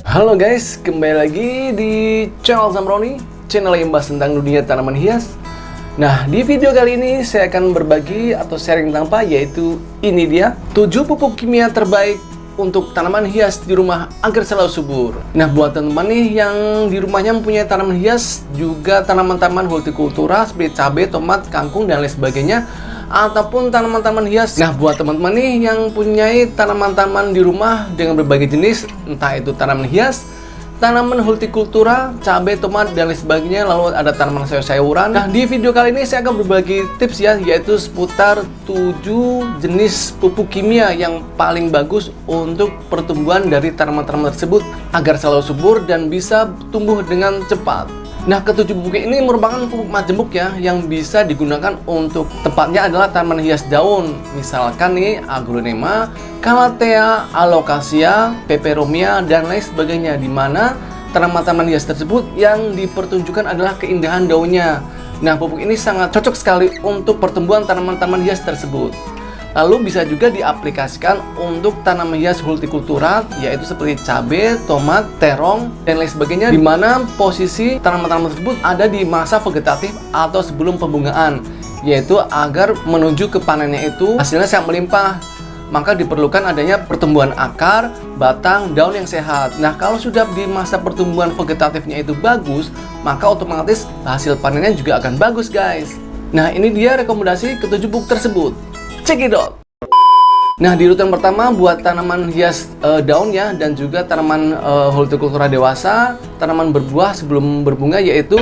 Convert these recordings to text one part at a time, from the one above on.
Halo guys, kembali lagi di channel Zamroni, channel yang membahas tentang dunia tanaman hias. Nah, di video kali ini saya akan berbagi atau sharing tentang apa, yaitu ini dia 7 pupuk kimia terbaik untuk tanaman hias di rumah agar selalu subur. Nah, buat teman-teman nih yang di rumahnya mempunyai tanaman hias, juga tanaman-tanaman hortikultura seperti cabai, tomat, kangkung, dan lain sebagainya, ataupun tanaman-tanaman hias. Nah, buat teman-teman nih yang punyai tanaman-tanaman di rumah dengan berbagai jenis, entah itu tanaman hias, tanaman hortikultura, cabai, tomat, dan lain sebagainya, lalu ada tanaman sayur-sayuran. Nah, di video kali ini saya akan berbagi tips ya, yaitu seputar 7 jenis pupuk kimia yang paling bagus untuk pertumbuhan dari tanaman-tanaman tersebut agar selalu subur dan bisa tumbuh dengan cepat. Nah, ketujuh pupuk ini merupakan pupuk majemuk ya, yang bisa digunakan untuk tepatnya adalah tanaman hias daun. Misalkan nih Aglonema, Calathea, Alocasia, Peperomia, dan lain sebagainya, di mana tanaman-tanaman hias tersebut yang dipertunjukkan adalah keindahan daunnya. Nah, pupuk ini sangat cocok sekali untuk pertumbuhan tanaman-tanaman hias tersebut. Lalu bisa juga diaplikasikan untuk tanaman hias hortikultura, yaitu seperti cabai, tomat, terong, dan lain sebagainya, di mana posisi tanaman-tanaman tersebut ada di masa vegetatif atau sebelum pembungaan, yaitu agar menuju ke panennya itu hasilnya sangat melimpah. Maka diperlukan adanya pertumbuhan akar, batang, daun yang sehat. Nah, kalau sudah di masa pertumbuhan vegetatifnya itu bagus, maka otomatis hasil panennya juga akan bagus, guys. Nah, ini dia rekomendasi ketujuh pupuk tersebut. Check it out. Nah, di urutan pertama buat tanaman hias daun ya, dan juga tanaman hortikultura dewasa, tanaman berbuah sebelum berbunga, yaitu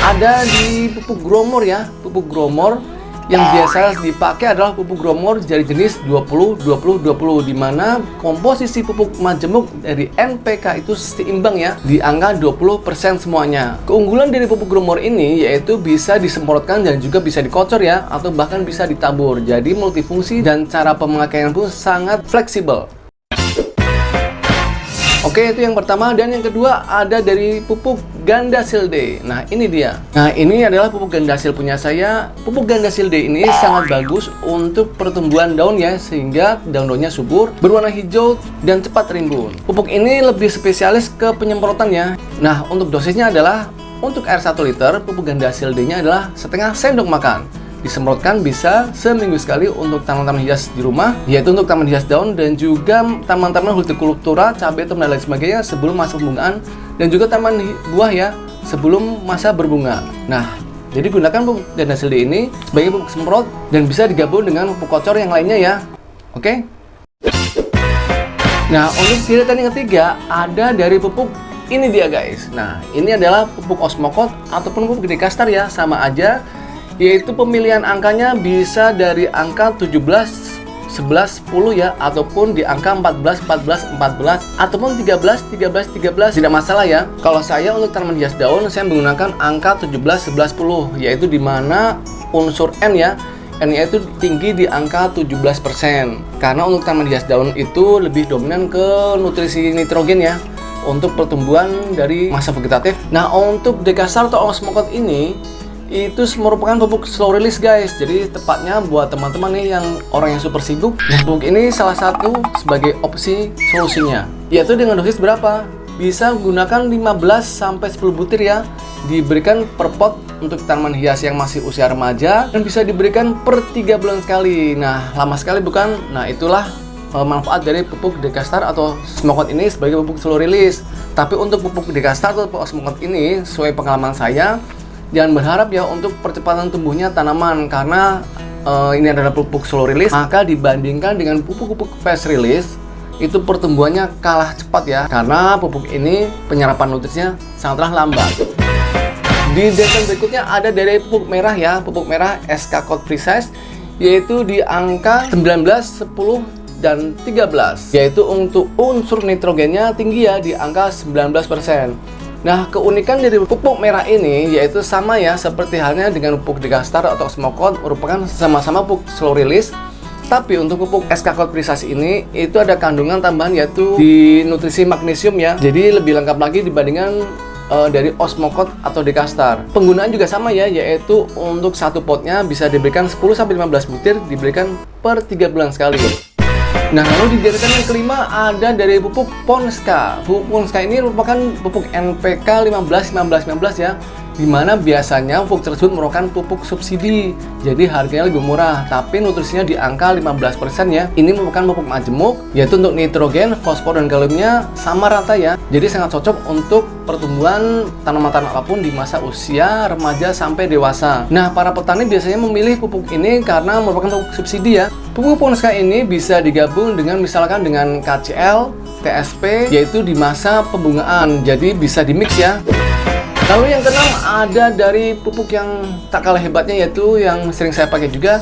ada di pupuk growmore ya. Pupuk growmore yang biasa dipakai adalah pupuk growmore dari jenis 20-20-20, di mana komposisi pupuk majemuk dari NPK itu seimbang ya, di angka 20% semuanya. Keunggulan dari pupuk growmore ini yaitu bisa disemprotkan dan juga bisa dikocor ya, atau bahkan bisa ditabur. Jadi multifungsi dan cara pemakaian pun sangat fleksibel. Oke, itu yang pertama. Dan yang kedua ada dari pupuk Gandasil-D. Nah, ini dia. Nah, ini adalah pupuk Gandasil punya saya. Pupuk Gandasil-D ini sangat bagus untuk pertumbuhan daun ya, sehingga daun-daunnya subur, berwarna hijau, dan cepat rimbun. Pupuk ini lebih spesialis ke penyemprotan ya. Nah, untuk dosisnya adalah, untuk air 1 liter, pupuk Gandasil-D-nya adalah setengah sendok makan. Disemprotkan bisa seminggu sekali untuk tanaman-tanaman hias di rumah, yaitu untuk tanaman hias daun dan juga tanaman-tanaman hortikultura, cabai, tomat, dan lain sebagainya sebelum masa pembungaan, dan juga tanaman buah ya sebelum masa berbunga. Nah, jadi gunakan pupuk Gandasil-D ini sebagai pupuk semprot dan bisa digabung dengan pupuk kocor yang lainnya ya. Oke? Nah, untuk deretan yang ketiga ada dari pupuk ini dia, guys. Nah, ini adalah pupuk Osmocote ataupun pupuk Dekastar ya, sama aja, yaitu pemilihan angkanya bisa dari angka 17, 11, 10 ya, ataupun di angka 14, 14, 14, ataupun 13, 13, 13, tidak masalah ya. Kalau saya untuk tanaman hias daun, saya menggunakan angka 17, 11, 10, yaitu di mana unsur N ya, N-nya itu tinggi di angka 17%. Karena untuk tanaman hias daun itu lebih dominan ke nutrisi nitrogen ya, untuk pertumbuhan dari masa vegetatif. Nah, untuk Dekastar atau Osmocote ini itu merupakan pupuk slow release, guys. Jadi tepatnya buat teman-teman nih yang orang yang super sibuk. Nah, pupuk ini salah satu sebagai opsi solusinya, yaitu dengan dosis berapa? Bisa gunakan 15-10 butir ya, diberikan per pot untuk tanaman hias yang masih usia remaja, dan bisa diberikan per 3 bulan sekali. Nah, lama sekali bukan? Nah, itulah manfaat dari pupuk Dekastar atau Osmocote ini sebagai pupuk slow release. Tapi untuk pupuk Dekastar atau Osmocote ini, sesuai pengalaman saya, jangan berharap ya untuk percepatan tumbuhnya tanaman, karena ini adalah pupuk slow release, maka dibandingkan dengan pupuk-pupuk fast release itu pertumbuhannya kalah cepat ya, karena pupuk ini penyerapan nutrisinya sangatlah lambat. Di deretan berikutnya ada dari pupuk merah ya, pupuk merah SK Code Precise, yaitu di angka 19, 10, dan 13, yaitu untuk unsur nitrogennya tinggi ya, di angka 19%. Nah, keunikan dari pupuk merah ini yaitu sama ya, seperti halnya dengan pupuk Dekastar atau Osmocote, merupakan sama-sama pupuk slow release. Tapi untuk pupuk SK Code Precise ini itu ada kandungan tambahan, yaitu di nutrisi magnesium ya. Jadi lebih lengkap lagi dibandingkan dari Osmocote atau Dekastar. Penggunaan juga sama ya, yaitu untuk satu potnya bisa diberikan 10-15 butir, diberikan per 3 bulan sekali. Nah, lalu di deretan yang kelima ada dari pupuk Ponska. Pupuk Ponska ini merupakan pupuk NPK 15-15-15 ya, dimana biasanya pupuk tersebut merupakan pupuk subsidi, jadi harganya lebih murah, tapi nutrisinya di angka 15% ya. Ini merupakan pupuk majemuk, yaitu untuk nitrogen, fosfor, dan kaliumnya sama rata ya, jadi sangat cocok untuk pertumbuhan tanaman-tanaman apapun di masa usia remaja sampai dewasa. Nah, para petani biasanya memilih pupuk ini karena merupakan pupuk subsidi ya. Pupuk Ponska ini bisa digabung dengan misalkan dengan KCL, TSP, yaitu di masa pembungaan, jadi bisa dimix ya. Lalu yang keenam ada dari pupuk yang tak kalah hebatnya, yaitu yang sering saya pakai juga,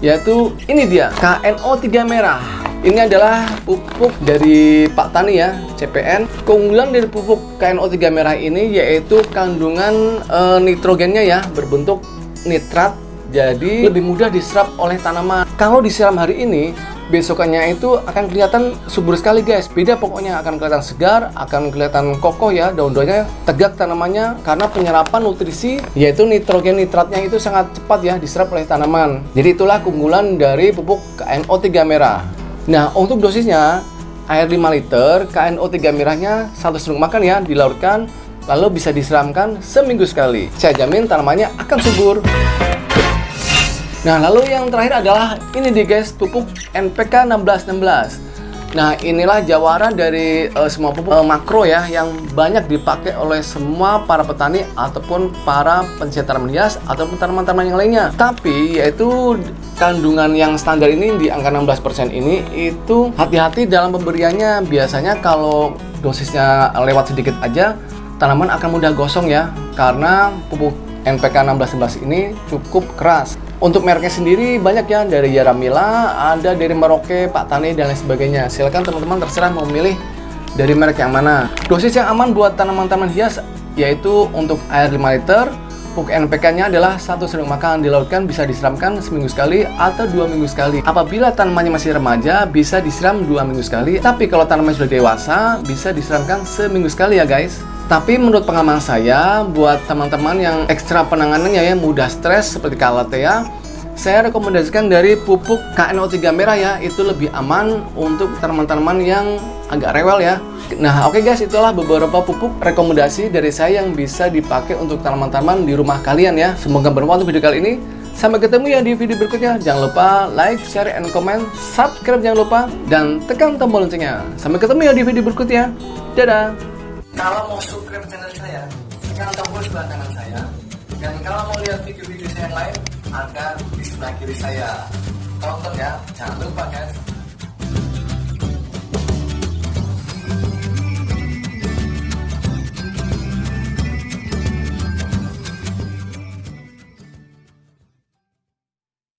yaitu ini dia, KNO 3 merah. Ini adalah pupuk dari Pak Tani ya, CPN. Keunggulan dari pupuk KNO 3 merah ini yaitu kandungan nitrogennya ya, berbentuk nitrat, jadi lebih mudah diserap oleh tanaman. Kalau disiram hari ini, besokannya itu akan kelihatan subur sekali guys. Beda pokoknya, akan kelihatan segar, akan kelihatan kokoh ya, daun-daunnya tegak tanamannya, karena penyerapan nutrisi yaitu nitrogen nitratnya itu sangat cepat ya diserap oleh tanaman. Jadi itulah keunggulan dari pupuk KNO 3 merah. Nah, untuk dosisnya air 5 liter, KNO 3 merahnya 1 sendok makan ya, dilarutkan lalu bisa disiramkan seminggu sekali. Saya jamin tanamannya akan subur. Nah, lalu yang terakhir adalah ini nih guys, pupuk NPK 16-16. Nah, inilah jawara dari semua pupuk makro ya, yang banyak dipakai oleh semua para petani ataupun para pencinta tanaman hias ataupun tanaman-tanaman yang lainnya. Tapi yaitu kandungan yang standar ini di angka 16% ini, itu hati-hati dalam pemberiannya. Biasanya kalau dosisnya lewat sedikit aja, tanaman akan mudah gosong ya, karena pupuk NPK 16-16 ini cukup keras. Untuk mereknya sendiri banyak ya, dari Yaramila, ada dari Merauke, Pak Tani, dan lain sebagainya. Silakan teman-teman terserah mau memilih dari merek yang mana. Dosis yang aman buat tanaman-tanaman hias yaitu untuk air 5 liter, pupuk NPK-nya adalah 1 sendok makan, dilautkan, bisa disiramkan seminggu sekali atau 2 minggu sekali. Apabila tanamannya masih remaja, bisa disiram 2 minggu sekali. Tapi kalau tanamannya sudah dewasa, bisa disiramkan seminggu sekali ya guys. Tapi menurut pengalaman saya, buat teman-teman yang ekstra penanganannya ya, mudah stres seperti Calathea, saya rekomendasikan dari pupuk KNO 3 merah ya, itu lebih aman untuk tanaman-tanaman yang agak rewel ya. Nah, oke guys, itulah beberapa pupuk rekomendasi dari saya yang bisa dipakai untuk tanaman-tanaman di rumah kalian ya. Semoga bermanfaat untuk video kali ini. Sampai ketemu ya di video berikutnya. Jangan lupa like, share, and comment, subscribe jangan lupa, dan tekan tombol loncengnya. Sampai ketemu ya di video berikutnya. Dadah! Kalau mau subscribe channel saya, tekan tombol sebelah kanan saya. Dan kalau mau lihat video-video saya yang lain, ada di sebelah kiri saya. Tonton ya, jangan lupa guys.